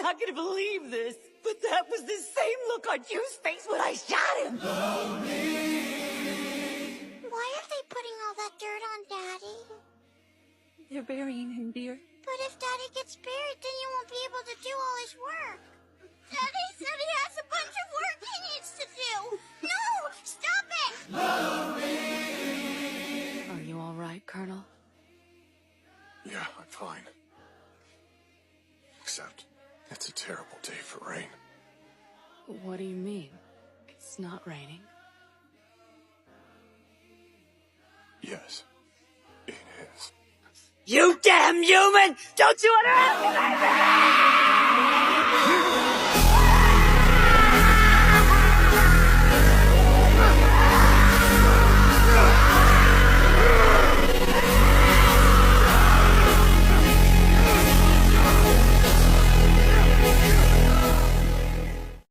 not gonna believe this, but that was the same look on Hugh's face when I shot him. Why are they putting all that dirt on Daddy? They're burying him, dear. But if Daddy gets buried, then you won't be able to do all his work. Daddy said he has a bunch of work he needs to do. No! Stop it! Are you all right, Colonel? Yeah, I'm fine. Except, it's a terrible day for rain. What do you mean? It's not raining. Yes, it is. You damn human! Don't you underestimate me!